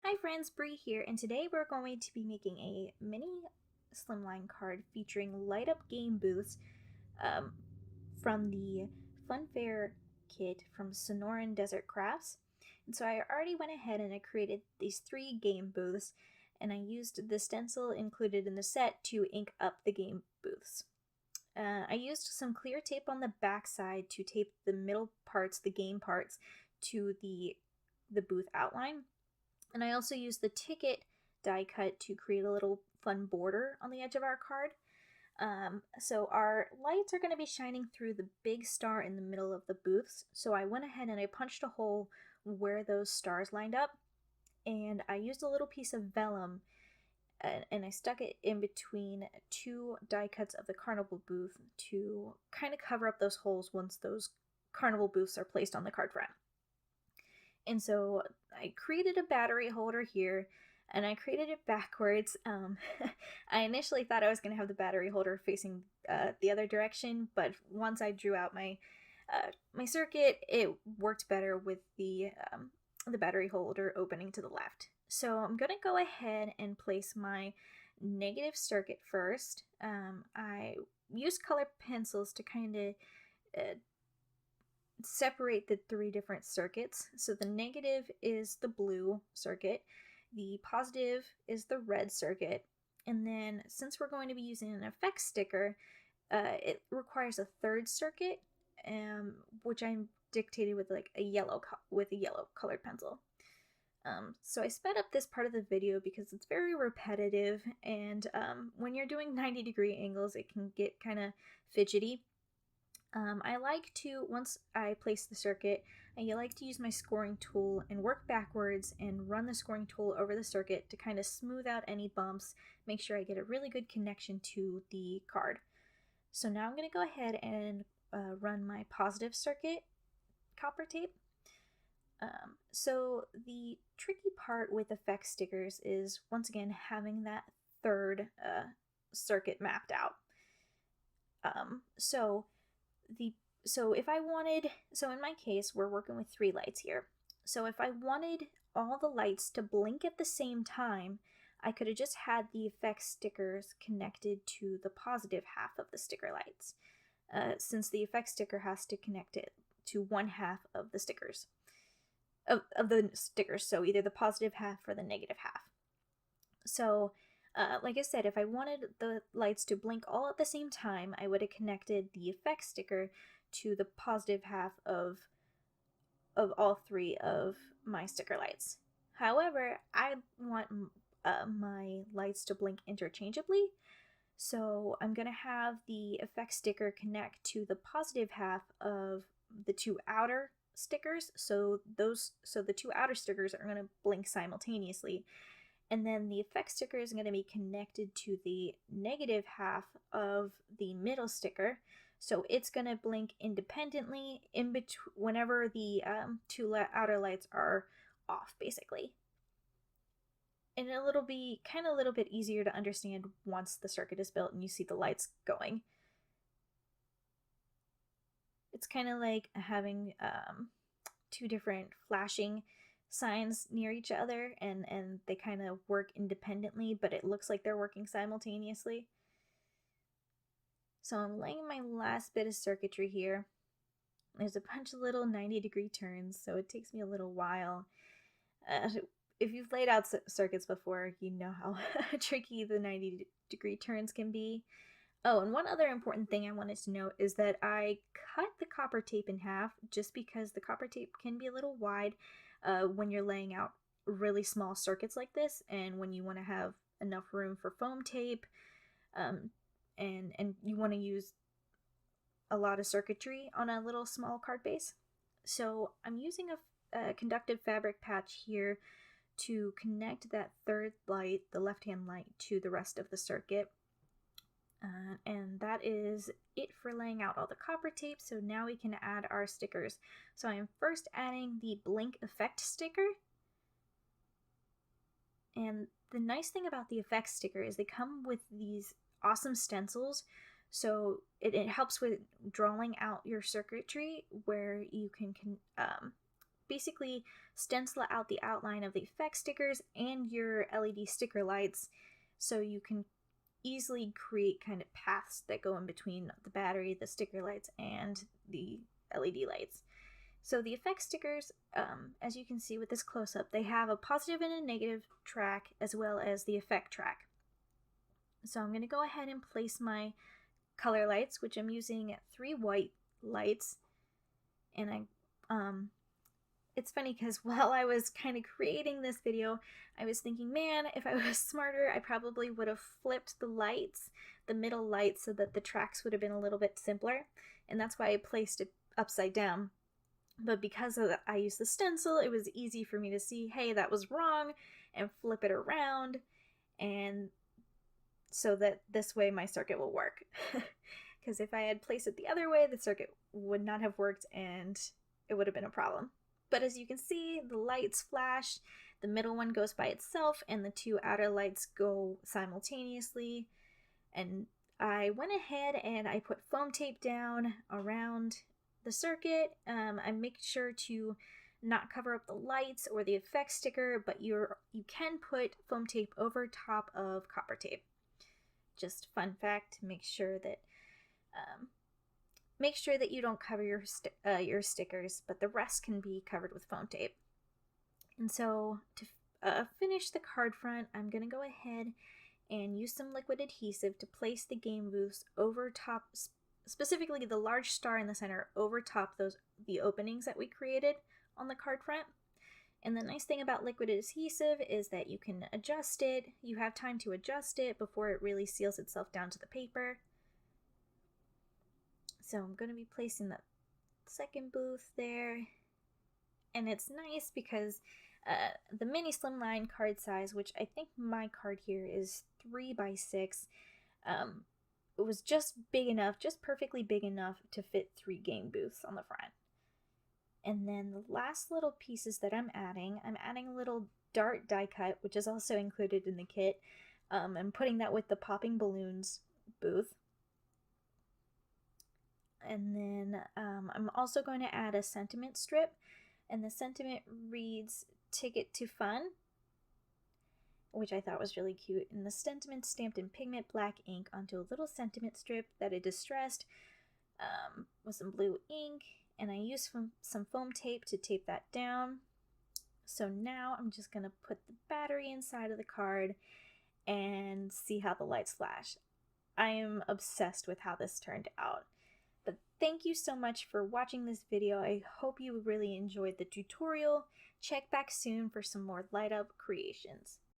Hi friends, Bree here, and today we're going to be making a mini Slimline card featuring light up game booths um, from the Funfair kit from Sonoran Desert Crafts. And so I already went ahead and I created these 3 game booths, and I used the stencil included in the set to ink up the game booths. I used some clear tape on the back side to tape the middle parts, the game parts, to the booth outline. And I also used the ticket die cut to create a little fun border on the edge of our card. So our lights are going to be shining through the big star in the middle of the booths. So I went ahead and I punched a hole where those stars lined up. And I used a little piece of vellum and I stuck it in between 2 die cuts of the Carnival booth to kind of cover up those holes once those Carnival booths are placed on the card front. And so I created a battery holder here, and I created it backwards. I initially thought I was going to have the battery holder facing the other direction, but once I drew out my circuit, it worked better with the battery holder opening to the left. So I'm going to go ahead and place my negative circuit first. I used colored pencils to kind of separate the 3 different circuits. So the negative is the blue circuit, the positive is the red circuit, and then since we're going to be using an effects sticker, it requires a 3rd circuit, which I dictated with like a yellow colored pencil. So I sped up this part of the video because it's very repetitive, and when you're doing 90-degree angles, it can get kind of fidgety. I like to, once I place the circuit, I like to use my scoring tool and work backwards and run the scoring tool over the circuit to kind of smooth out any bumps, make sure I get a really good connection to the card. So now I'm going to go ahead and run my positive circuit copper tape. So the tricky part with effects stickers is, once again, having that 3rd circuit mapped out. So if I wanted, so in my case, we're working with 3 lights here. So if I wanted all the lights to blink at the same time, I could have just had the effects stickers connected to the positive half of the sticker lights, since the effects sticker has to connect it to 1/2 of the stickers, of the stickers, so either the positive half or the negative half. So like I said, if I wanted the lights to blink all at the same time, I would have connected the effects sticker to the positive half of all 3 of my sticker lights. However, I want my lights to blink interchangeably, so I'm going to have the effects sticker connect to the positive half of the 2 outer stickers, so the 2 outer stickers are going to blink simultaneously. And then the effect sticker is going to be connected to the negative half of the middle sticker. So it's going to blink independently in between whenever the 2 outer lights are off, basically. And it'll be kind of a little bit easier to understand once the circuit is built and you see the lights going. It's kind of like having 2 different flashing signs near each other, and they kind of work independently, but it looks like they're working simultaneously. So I'm laying my last bit of circuitry here. There's a bunch of little 90-degree turns, so it takes me a little while. If you've laid out circuits before, you know how tricky the 90-degree turns can be. Oh, and one other important thing I wanted to note is that I cut the copper tape in half, just because the copper tape can be a little wide when you're laying out really small circuits like this, and when you want to have enough room for foam tape, and you want to use a lot of circuitry on a little small card base. So I'm using a conductive fabric patch here to connect that 3rd light, the left-hand light, to the rest of the circuit. And that is it for laying out all the copper tape. So now we can add our stickers. So I am first adding the blink effect sticker. And the nice thing about the effects sticker is they come with these awesome stencils. So it helps with drawing out your circuitry, where you can basically stencil out the outline of the effect stickers and your LED sticker lights so you can easily create kind of paths that go in between the battery, the sticker lights, and the LED lights. So the effect stickers, as you can see with this close-up, they have a positive and a negative track as well as the effect track. So I'm going to go ahead and place my color lights, which I'm using 3 white lights. And it's funny because while I was kind of creating this video, I was thinking, man, if I was smarter, I probably would have flipped the lights, the middle lights, so that the tracks would have been a little bit simpler. And that's why I placed it upside down. But because I used the stencil, it was easy for me to see, hey, that was wrong, and flip it around, and so that this way my circuit will work. Because if I had placed it the other way, the circuit would not have worked and it would have been a problem. But as you can see, the lights flash, the middle one goes by itself, and the 2 outer lights go simultaneously. And I went ahead and I put foam tape down around the circuit. I make sure to not cover up the lights or the effect sticker, but you can put foam tape over top of copper tape. Just fun fact, make sure that you don't cover your stickers, but the rest can be covered with foam tape. And so to finish the card front, I'm going to go ahead and use some liquid adhesive to place the game booths over top, specifically the large star in the center, over top the openings that we created on the card front. And the nice thing about liquid adhesive is that you can adjust it. You have time to adjust it before it really seals itself down to the paper. So I'm going to be placing the second booth there. And it's nice because the mini Slimline card size, which I think my card here is 3x6, it was just big enough, just perfectly big enough to fit 3 game booths on the front. And then the last little pieces that I'm adding a little dart die cut, which is also included in the kit. I'm putting that with the popping balloons booth. And then I'm also going to add a sentiment strip, and the sentiment reads "Ticket to Fun," which I thought was really cute. And the sentiment stamped in pigment black ink onto a little sentiment strip that I distressed with some blue ink, and I used some foam tape to tape that down. So now I'm just going to put the battery inside of the card and see how the lights flash. I am obsessed with how this turned out. But thank you so much for watching this video. I hope you really enjoyed the tutorial. Check back soon for some more light up creations.